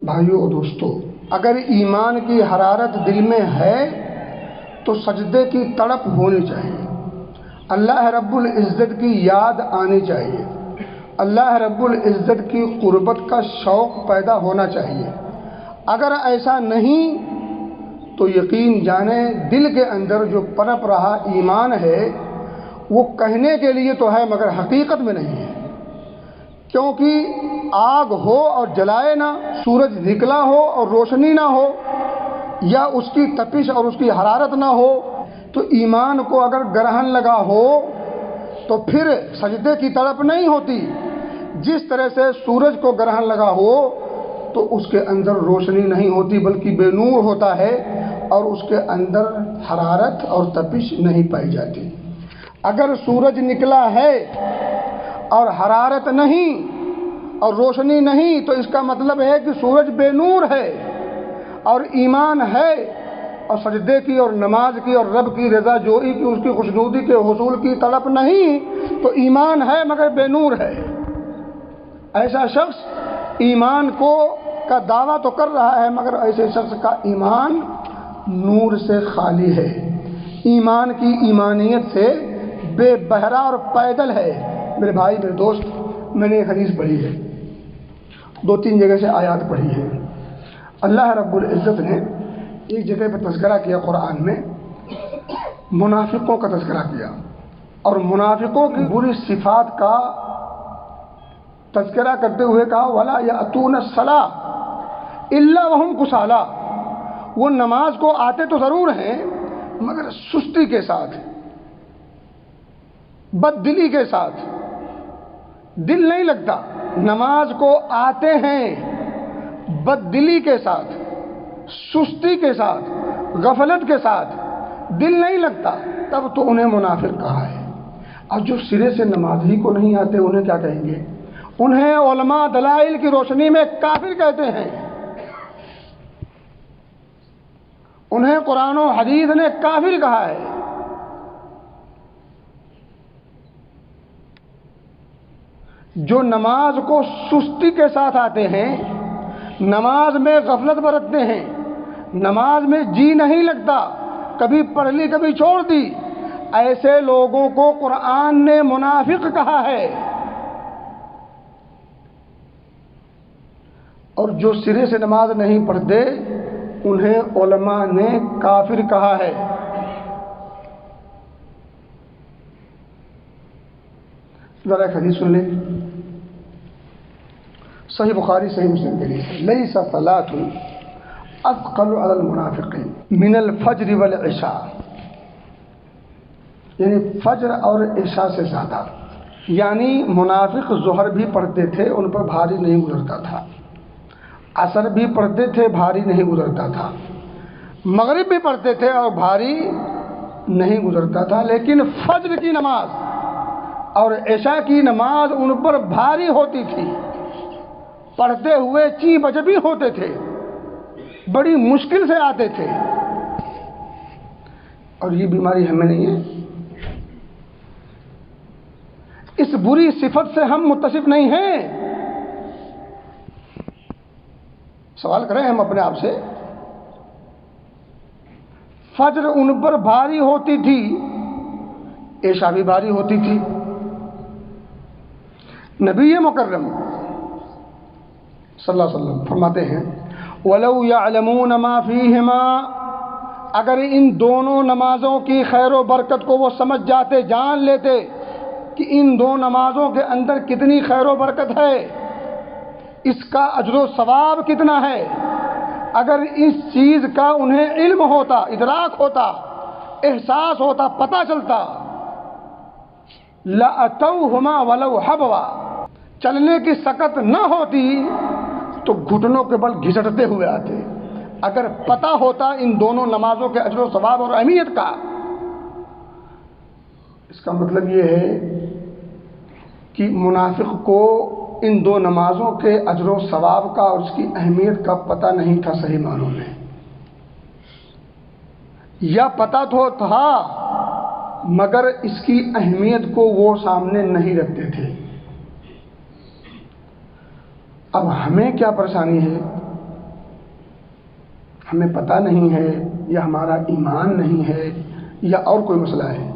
بھائیو اور دوستو، اگر ایمان کی حرارت دل میں ہے تو سجدے کی تڑپ ہونی چاہیے، اللہ رب العزت کی یاد آنی چاہیے، اللہ رب العزت کی قربت کا شوق پیدا ہونا چاہیے۔ اگر ایسا نہیں تو یقین جانیں دل کے اندر جو پنپ رہا ایمان ہے وہ کہنے کے لیے تو ہے مگر حقیقت میں نہیں ہے، کیونکہ آگ ہو اور جلائے نہ، سورج نکلا ہو اور روشنی نہ ہو، یا اس کی تپش اور اس کی حرارت نہ ہو، تو ایمان کو اگر گرہن لگا ہو تو پھر سجدے کی تڑپ نہیں ہوتی۔ جس طرح سے سورج کو گرہن لگا ہو تو اس کے اندر روشنی نہیں ہوتی بلکہ بے نور ہوتا ہے اور اس کے اندر حرارت اور تپش نہیں پائی جاتی۔ اگر سورج نکلا ہے اور حرارت نہیں اور روشنی نہیں تو اس کا مطلب ہے کہ سورج بے نور ہے، اور ایمان ہے اور سجدے کی اور نماز کی اور رب کی رضا جوئی کی، اس کی خوشنودی کے حصول کی طلب نہیں تو ایمان ہے مگر بے نور ہے۔ ایسا شخص ایمان کا دعویٰ تو کر رہا ہے مگر ایسے شخص کا ایمان نور سے خالی ہے، ایمان کی ایمانیت سے بے بہرا اور پیدل ہے۔ میرے بھائی میرے دوست، میں نے ایک حدیث پڑھی ہے، 2-3 جگہ سے آیات پڑھی ہے۔ اللہ رب العزت نے ایک جگہ پہ تذکرہ کیا قرآن میں، منافقوں کا تذکرہ کیا اور منافقوں کی بری صفات کا تذکرہ کرتے ہوئے کہا وَلَا يَأْتُونَ الصَّلَاةَ إِلَّا وَهُمْ كُسَالَىٰ، وہ نماز کو آتے تو ضرور ہیں مگر سستی کے ساتھ، بد دلی کے ساتھ، دل نہیں لگتا۔ نماز کو آتے ہیں بد دلی کے ساتھ، سستی کے ساتھ، غفلت کے ساتھ، دل نہیں لگتا، تب تو انہیں منافق کہا ہے۔ اور جو سرے سے نماز ہی کو نہیں آتے انہیں کیا کہیں گے؟ انہیں علماء دلائل کی روشنی میں کافر کہتے ہیں، انہیں قرآن و حدیث نے کافر کہا ہے۔ جو نماز کو سستی کے ساتھ آتے ہیں، نماز میں غفلت برتتے ہیں، نماز میں جی نہیں لگتا، کبھی پڑھ لی کبھی چھوڑ دی، ایسے لوگوں کو قرآن نے منافق کہا ہے۔ اور جو سرے سے نماز نہیں پڑھتے انہیں علماء نے کافر کہا ہے۔ ذرا ایک حدیث سن لیں، صحیح بخاری صحیح مسلم کے لیے، لیس صلاۃ اثقل علی المنافقین من الفجر والعشاء، یعنی فجر اور عشاء سے زیادہ، یعنی منافق ظہر بھی پڑھتے تھے ان پر بھاری نہیں گزرتا تھا، عصر بھی پڑھتے تھے بھاری نہیں گزرتا تھا، مغرب بھی پڑھتے تھے اور بھاری نہیں گزرتا تھا، لیکن فجر کی نماز اور عشاء کی نماز ان پر بھاری ہوتی تھی، پڑھتے ہوئے چی بجبی ہوتے تھے، بڑی مشکل سے آتے تھے۔ اور یہ بیماری ہمیں نہیں ہے، اس بری صفت سے ہم متصف نہیں ہیں۔ سوال کریں ہم اپنے آپ سے، فجر ان پر بھاری ہوتی تھی، عشاء بھی بھاری ہوتی تھی۔ نبی مکرم صلی اللہ علیہ وسلم فرماتے ہیں وَلَوْ يَعْلَمُونَ مَا فِيهِمَا، اگر ان دونوں نمازوں کی خیر و برکت کو وہ سمجھ جاتے، جان لیتے کہ ان دو نمازوں کے اندر کتنی خیر و برکت ہے، اس کا اجر و ثواب کتنا ہے، اگر اس چیز کا انہیں علم ہوتا، ادراک ہوتا، احساس ہوتا، پتہ چلتا، لَأَتَوْهُمَا وَلَوْ حَبْوًا، چلنے کی سکت نہ ہوتی تو گھٹنوں کے بل گھسٹتے ہوئے آتے۔ اگر پتہ ہوتا ان دونوں نمازوں کے اجر و ثواب اور اہمیت کا، اس کا مطلب یہ ہے کہ منافق کو ان دو نمازوں کے اجر و ثواب کا اور اس کی اہمیت کا پتہ نہیں تھا صحیح معنوں میں، یا پتہ تو تھا مگر اس کی اہمیت کو وہ سامنے نہیں رکھتے تھے۔ اب ہمیں کیا پریشانی ہے ہمیں پتہ نہیں ہے یا ہمارا ایمان نہیں ہے یا اور کوئی مسئلہ ہے،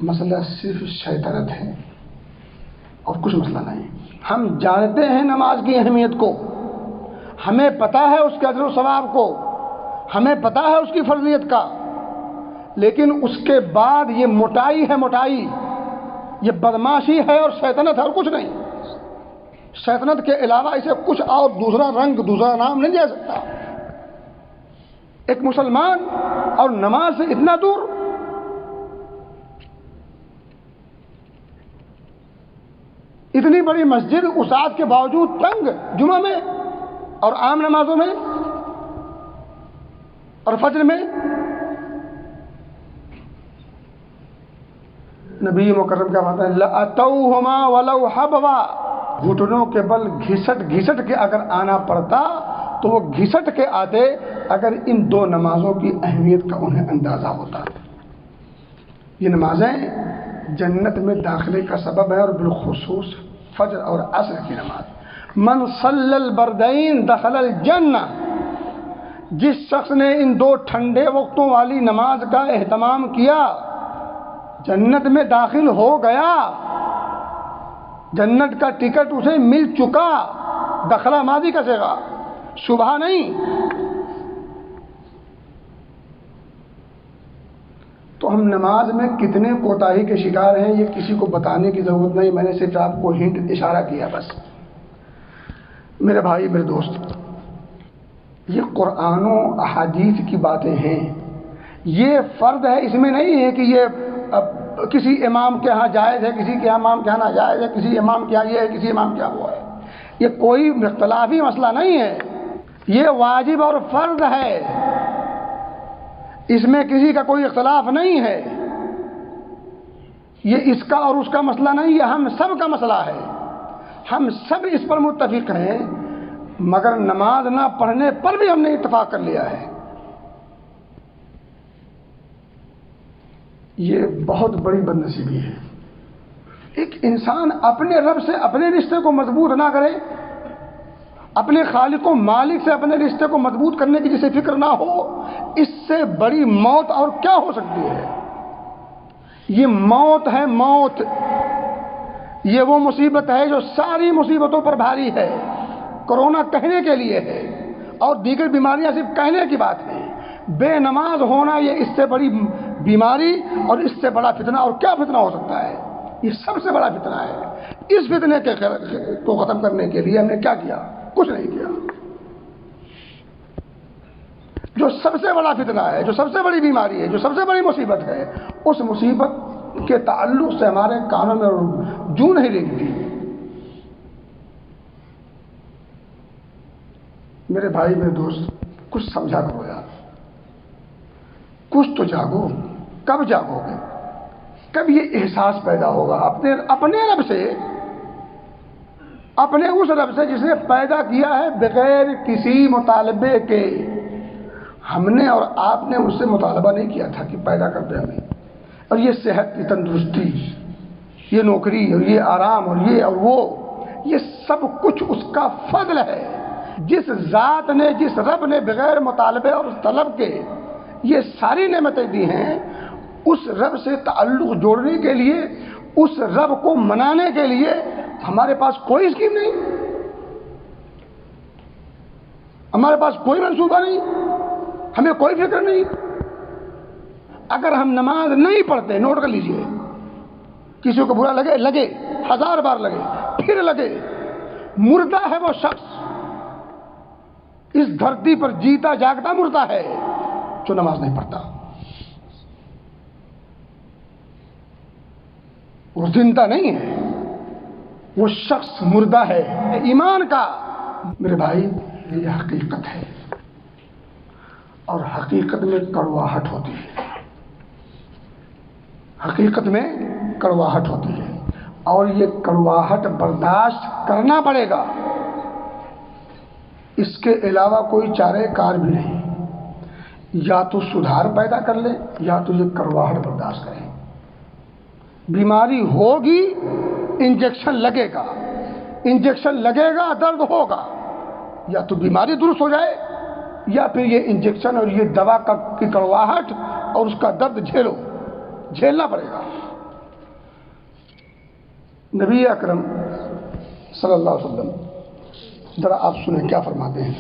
مسئلہ صرف شیطنت ہے اور کچھ مسئلہ نہیں۔ ہم جانتے ہیں نماز کی اہمیت کو، ہمیں پتہ ہے اس کے اجر و ثواب کو، ہمیں پتہ ہے اس کی فرضیت کا، لیکن اس کے بعد یہ موٹائی ہے، موٹائی یہ بدماشی ہے اور شیطنت ہے اور کچھ نہیں۔ شیطنت کے علاوہ اسے کچھ اور دوسرا رنگ، دوسرا نام نہیں دے سکتا۔ ایک مسلمان اور نماز سے اتنا دور، اتنی بڑی مسجد وسعت کے باوجود تنگ جمعہ میں اور عام نمازوں میں اور فجر میں۔ نبی مکرم کیا فرماتے ہیں، لَأَتَوْهُمَا وَلَوْ حَبْوًا، گھٹنوں کے بل گھسٹ گھسٹ کے اگر آنا پڑتا تو وہ گھسٹ کے آتے اگر ان دو نمازوں کی اہمیت کا انہیں اندازہ ہوتا۔ یہ نمازیں جنت میں داخلے کا سبب ہے، اور بالخصوص فجر اور عصر کی نماز۔ من صلی البردین دخل الجنہ، جس شخص نے ان دو ٹھنڈے وقتوں والی نماز کا اہتمام کیا جنت میں داخل ہو گیا، جنت کا ٹکٹ اسے مل چکا۔ دخلہ ماضی کا صیغہ، شبہ نہیں۔ تو ہم نماز میں کتنے کوتاہی کے شکار ہیں یہ کسی کو بتانے کی ضرورت نہیں، میں نے صرف آپ کو ہنٹ اشارہ کیا بس۔ میرے بھائی، میرے دوست، یہ قرآن و احادیث کی باتیں ہیں، یہ فرض ہے، اس میں نہیں ہے کہ یہ کسی امام کے ہاں جائز ہے، کسی کے امام کے ہاں ناجائز ہے، کسی امام کے ہاں یہ ہے، کسی امام کے ہاں وہ ہے۔ یہ کوئی اختلافی مسئلہ نہیں ہے، یہ واجب اور فرض ہے، اس میں کسی کا کوئی اختلاف نہیں ہے۔ یہ اس کا اور اس کا مسئلہ نہیں، یہ ہم سب کا مسئلہ ہے، ہم سب اس پر متفق ہیں، مگر نماز نہ پڑھنے پر بھی ہم نے اتفاق کر لیا ہے۔ یہ بہت بڑی بد نصیبی ہے۔ ایک انسان اپنے رب سے اپنے رشتے کو مضبوط نہ کرے، اپنے خالق و مالک سے اپنے رشتے کو مضبوط کرنے کی جسے فکر نہ ہو، اس سے بڑی موت اور کیا ہو سکتی ہے؟ یہ موت ہے، موت۔ یہ وہ مصیبت ہے جو ساری مصیبتوں پر بھاری ہے۔ کرونا کہنے کے لیے ہے اور دیگر بیماریاں صرف کہنے کی بات ہے۔ بے نماز ہونا یہ اس سے بڑی بیماری اور اس سے بڑا فتنہ اور کیا فتنہ ہو سکتا ہے؟ یہ سب سے بڑا فتنہ ہے۔ اس فتنے کو ختم کرنے کے لیے ہم نے کیا کیا؟ کچھ نہیں کیا۔ جو سب سے بڑا فتنہ ہے، جو سب سے بڑی بیماری ہے، جو سب سے بڑی مصیبت ہے، اس مصیبت کے تعلق سے ہمارے کانوں میں جوں نہیں رینگتی۔ میرے بھائی، میرے دوست، کچھ سمجھا کرو یار، کچھ تو جاگو۔ کب جاگو گے؟ کب یہ احساس پیدا ہوگا اپنے رب سے، اپنے اس رب سے جس نے پیدا کیا ہے بغیر کسی مطالبے کے۔ ہم نے اور آپ نے اس سے مطالبہ نہیں کیا تھا کہ پیدا کر دے ہمیں، اور یہ صحت، یہ تندرستی، یہ نوکری اور یہ آرام اور یہ اور وہ، یہ سب کچھ اس کا فضل ہے۔ جس ذات نے، جس رب نے بغیر مطالبے اور طلب کے یہ ساری نعمتیں دی ہیں، اس رب سے تعلق جوڑنے کے لیے، اس رب کو منانے کے لیے ہمارے پاس کوئی اسکیم نہیں، ہمارے پاس کوئی منصوبہ نہیں، ہمیں کوئی فکر نہیں۔ اگر ہم نماز نہیں پڑھتے، نوٹ کر لیجئے، کسی کو برا لگے، لگے 1000 بار لگے، پھر لگے، مردہ ہے وہ شخص، اس دھرتی پر جیتا جاگتا مردہ ہے جو نماز نہیں پڑھتا۔ وہ زندہ نہیں ہے، وہ شخص مردہ ہے ایمان کا۔ میرے بھائی، یہ حقیقت ہے، اور حقیقت میں کڑواہٹ ہوتی ہے، حقیقت میں کڑواہٹ ہوتی ہے، اور یہ کڑواہٹ برداشت کرنا پڑے گا، اس کے علاوہ کوئی چارہ کار بھی نہیں۔ یا تو سدھار پیدا کر لے، یا تو یہ کڑواہٹ برداشت کرے۔ بیماری ہوگی، انجیکشن لگے گا، انجیکشن لگے گا، درد ہوگا، یا تو بیماری درست ہو جائے یا پھر یہ انجیکشن اور یہ دوا کی کڑواہٹ اور اس کا درد جھیلنا پڑے گا۔ نبی اکرم صلی اللہ علیہ وسلم ذرا آپ سنیں کیا فرماتے ہیں۔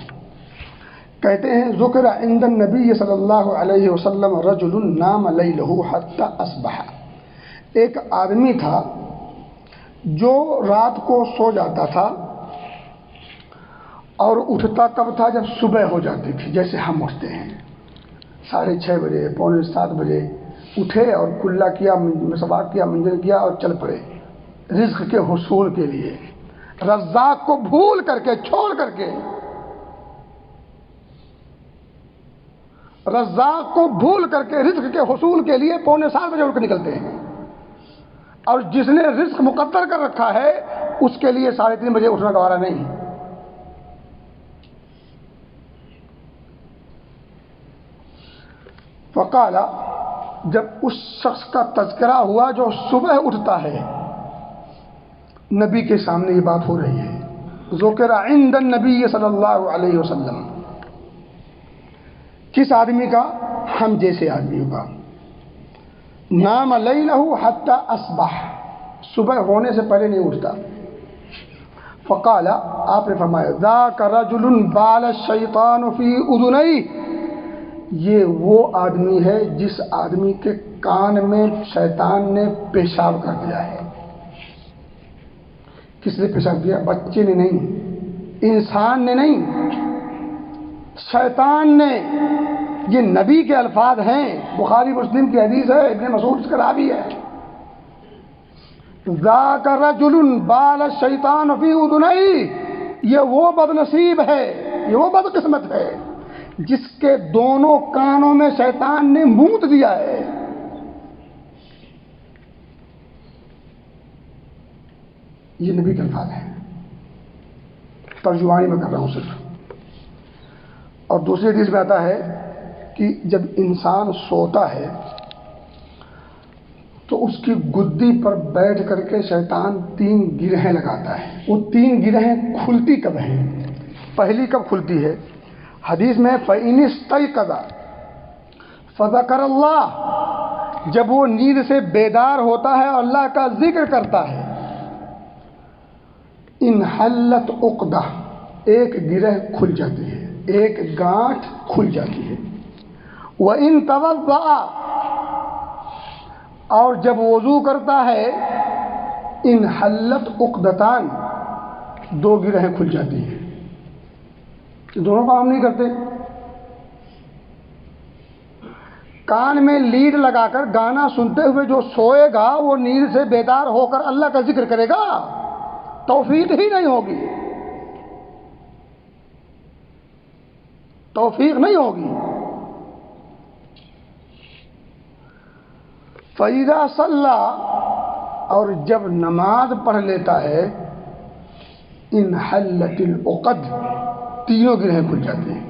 کہتے ہیں ذکر عند النبی صلی اللہ علیہ وسلم رجل نام لیلہ حتی اصبح، ایک آدمی تھا جو رات کو سو جاتا تھا اور اٹھتا کب تھا؟ جب صبح ہو جاتی تھی، جیسے ہم اٹھتے ہیں 6:30 بجے 6:45 بجے اٹھے اور کلا کیا، مسواک کیا، منجن کیا اور چل پڑے رزق کے حصول کے لیے، رزاق کو بھول کر کے، چھوڑ کر کے، رزاق کو بھول کر کے رزق کے حصول کے لیے 6:45 بجے اٹھ کے نکلتے ہیں، اور جس نے رزق مقدر کر رکھا ہے اس کے لیے 3:30 بجے اٹھنا گوارا نہیں۔ فقال، جب اس شخص کا تذکرہ ہوا جو صبح اٹھتا ہے، نبی کے سامنے یہ بات ہو رہی ہے، ذکر عند النبی صلی اللہ علیہ وسلم، کس آدمی کا؟ ہم جیسے آدمیوں کا، نام لیلہ حتی اصبح، صبح ہونے سے پہلے نہیں اٹھتا۔ فقال، آپ نے فرمایا ذاک رجل بال الشیطان فی اذنیہ، یہ وہ آدمی ہے جس آدمی کے کان میں شیطان نے پیشاب کر دیا ہے۔ کس نے پیشاب کیا؟ بچے نے نہیں، انسان نے نہیں، شیطان نے۔ یہ نبی کے الفاظ ہیں، بخاری مسلم کی حدیث ہے، ابن مسعود اس کا راوی ہے۔ ذاک رجل بال الشیطان فی اذنیہ، یہ وہ بد نصیب ہے، یہ وہ بد قسمت ہے جس کے دونوں کانوں میں شیطان نے مونت دیا ہے۔ یہ نبی کے الفاظ ہیں، ترجمانی میں کر رہا ہوں صرف۔ اور دوسری حدیث میں آتا ہے کہ جب انسان سوتا ہے تو اس کی گدی پر بیٹھ کر کے شیطان 3 گرہیں لگاتا ہے۔ وہ 3 گرہیں کھلتی کب ہیں؟ پہلی کب کھلتی ہے؟ حدیث میں فَإِنِ اسْتَيْقَظَ فَذَكَرَ اللَّهَ، جب وہ نیند سے بیدار ہوتا ہے اور اللہ کا ذکر کرتا ہے، انحلت عقدہ، ایک گرہ کھل جاتی ہے، ایک گانٹھ کھل جاتی ہے۔ وَإِن تَوَضَّأَ، اور جب وضو کرتا ہے، انحلت عقدتان، 2 گرہیں کھل جاتی ہیں۔ دونوں کام نہیں کرتے۔ کان میں لیڈ لگا کر گانا سنتے ہوئے جو سوئے گا وہ نیند سے بیدار ہو کر اللہ کا ذکر کرے گا، توفیق ہی نہیں ہوگی، توفیق نہیں ہوگی۔ فَإِذَا صَلَّى، اور جب نماز پڑھ لیتا ہے، انحلت العقد، 3 گرہیں کھل جاتے ہیں۔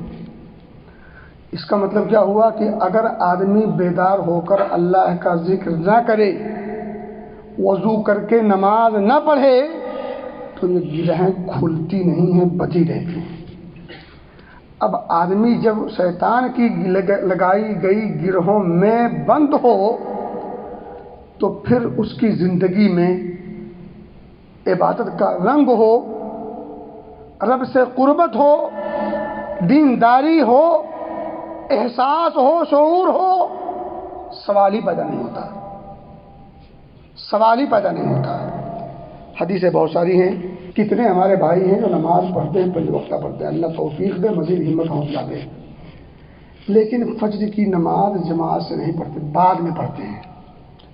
اس کا مطلب کیا ہوا کہ اگر آدمی بیدار ہو کر اللہ کا ذکر نہ کرے، وضو کر کے نماز نہ پڑھے، تو یہ گرہیں کھلتی نہیں ہیں، بچی رہتی ہیں۔ اب آدمی جب شیطان کی لگائی گئی گرہوں میں بند ہو تو پھر اس کی زندگی میں عبادت کا رنگ ہو، رب سے قربت ہو، دینداری ہو، احساس ہو، شعور ہو، سوال ہی پیدا نہیں ہوتا، سوال ہی پیدا نہیں ہوتا۔ حدیثیں بہت ساری ہیں، کتنے ہمارے بھائی ہیں جو نماز پڑھتے ہیں، 5 وقتہ پڑھتے ہیں، اللہ توفیق دے، مزید ہمت حوصلہ دے، لیکن فجر کی نماز جماعت سے نہیں پڑھتے، بعد میں پڑھتے ہیں۔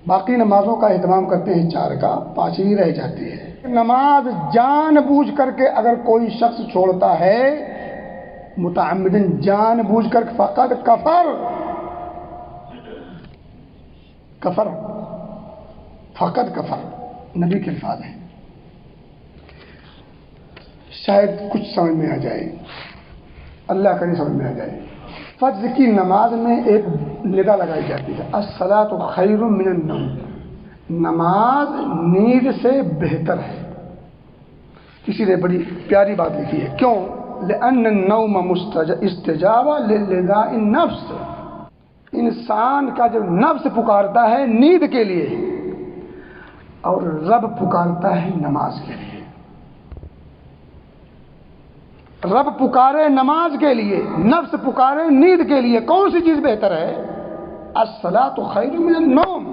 باقی نمازوں کا اہتمام کرتے ہیں 4 کا، 5 ہی رہ جاتی ہے۔ نماز جان بوجھ کر کے اگر کوئی شخص چھوڑتا ہے، متعمدن، جان بوجھ کر، فقط کفر، کفر، فقط کفر، نبی کے الفاظ ہیں۔ شاید کچھ سمجھ میں آ جائے، اللہ کرے سمجھ میں آ جائے۔ فجر کی نماز میں ایک ندا لگائی جاتی ہے، الصلاۃ خیر من النوم، نماز نیند سے بہتر ہے۔ کسی نے بڑی پیاری بات لکھی ہے، کیوں لأن النوم استجابہ لنداء النفس، انسان کا جو نفس پکارتا ہے نیند کے لیے اور رب پکارتا ہے نماز کے لیے۔ رب پکارے نماز کے لیے، نفس پکارے نیند کے لیے، کون سی چیز بہتر ہے؟ الصلاۃ خیر من النوم،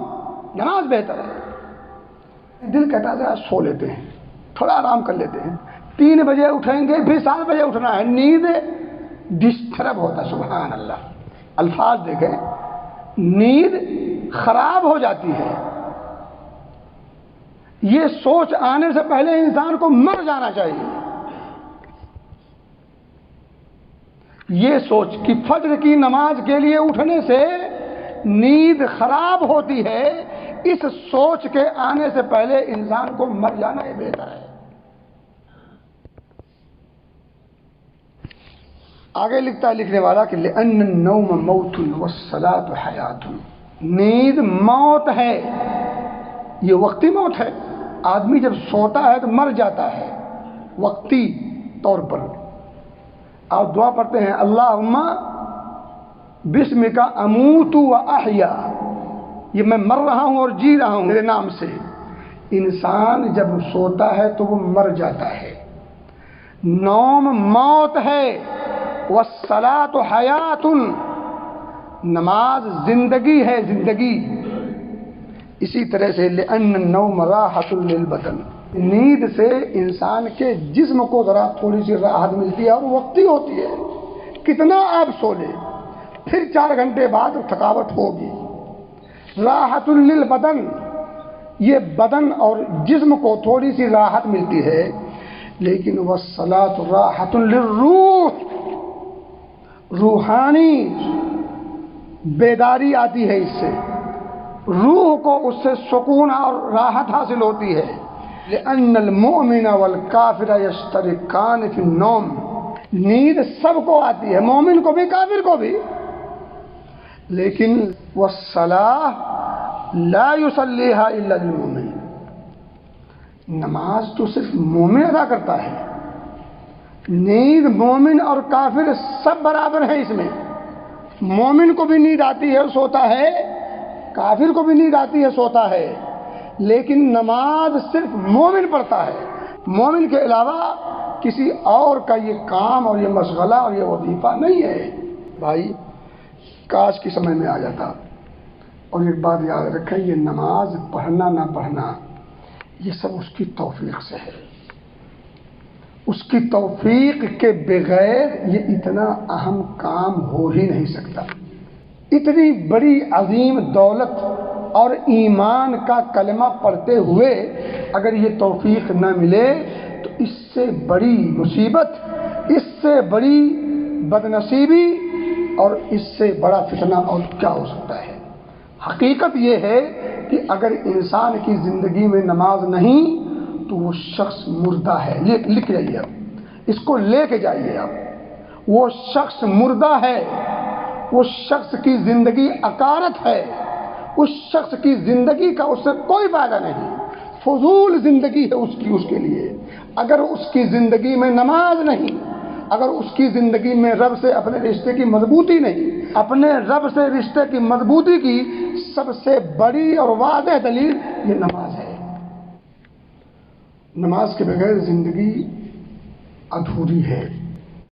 نماز بہتر ہے۔ دل کہتا ہے ذرا سو لیتے ہیں، تھوڑا آرام کر لیتے ہیں، 3 بجے اٹھیں گے پھر 7 بجے اٹھنا ہے، نیند ڈسٹرب ہوتا ہے۔ سبحان اللہ، الفاظ دیکھیں، نیند خراب ہو جاتی ہے۔ یہ سوچ آنے سے پہلے انسان کو مر جانا چاہیے۔ یہ سوچ کہ فجر کی نماز کے لیے اٹھنے سے نیند خراب ہوتی ہے، اس سوچ کے آنے سے پہلے انسان کو مر جانا ہی بہتر ہے۔ آگے لکھتا ہے لکھنے والا کہ لأن النوم موت والصلاۃ حیات، نیند موت ہے، یہ وقتی موت ہے۔ آدمی جب سوتا ہے تو مر جاتا ہے وقتی طور پر۔ آپ دعا پڑھتے ہیں اللہم بسمک اموت و احیا، یہ میں مر رہا ہوں اور جی رہا ہوں میرے نام سے۔ انسان جب سوتا ہے تو وہ مر جاتا ہے۔ نوم موت ہے، والصلاۃ حیات، نماز زندگی ہے، زندگی۔ اسی طرح سے لأن النوم راحۃ للبدن، نیند سے انسان کے جسم کو ذرا تھوڑی سی راحت ملتی ہے اور وقتی ہوتی ہے۔ کتنا آپ سو لیں پھر 4 گھنٹے بعد تھکاوٹ ہوگی۔ راحۃ للبدن، یہ بدن اور جسم کو تھوڑی سی راحت ملتی ہے۔ لیکن والصلاۃ راحۃ للروح، روحانی بیداری آتی ہے اس سے، روح کو اس سے سکون اور راحت حاصل ہوتی ہے۔ لأن المؤمن والکافر یشترکان فی النوم، نیند سب کو آتی ہے، مومن کو بھی کافر کو بھی، لیکن والصلاۃ لا یصلیھا الا المؤمن، نماز تو صرف مومن ادا کرتا ہے۔ نیند مومن اور کافر سب برابر ہیں اس میں، مومن کو بھی نیند آتی ہے سوتا ہے، کافر کو بھی نیند آتی ہے سوتا ہے، لیکن نماز صرف مومن پڑھتا ہے۔ مومن کے علاوہ کسی اور کا یہ کام اور یہ مشغلہ اور یہ وظیفہ نہیں ہے۔ بھائی کاش کی سمجھ میں آ جاتا۔ اور ایک بات یاد رکھیں، یہ نماز پڑھنا نہ پڑھنا یہ سب اس کی توفیق سے ہے، اس کی توفیق کے بغیر یہ اتنا اہم کام ہو ہی نہیں سکتا۔ اتنی بڑی عظیم دولت اور ایمان کا کلمہ پڑھتے ہوئے اگر یہ توفیق نہ ملے تو اس سے بڑی مصیبت، اس سے بڑی بدنصیبی اور اس سے بڑا فتنہ اور کیا ہو سکتا ہے۔ حقیقت یہ ہے کہ اگر انسان کی زندگی میں نماز نہیں تو وہ شخص مردہ ہے۔ لکھ جائیے، اب اس کو لے کے جائیے آپ، وہ شخص مردہ ہے، اس شخص کی زندگی عکارت ہے، اس شخص کی زندگی کا اس سے کوئی فائدہ نہیں، فضول زندگی ہے اس کے لیے۔ اگر اس کی زندگی میں نماز نہیں، اگر اس کی زندگی میں رب سے اپنے رشتے کی مضبوطی نہیں، اپنے رب سے رشتے کی مضبوطی کی سب سے بڑی اور واضح دلیل یہ نماز ہے۔ نماز کے بغیر زندگی ادھوری ہے۔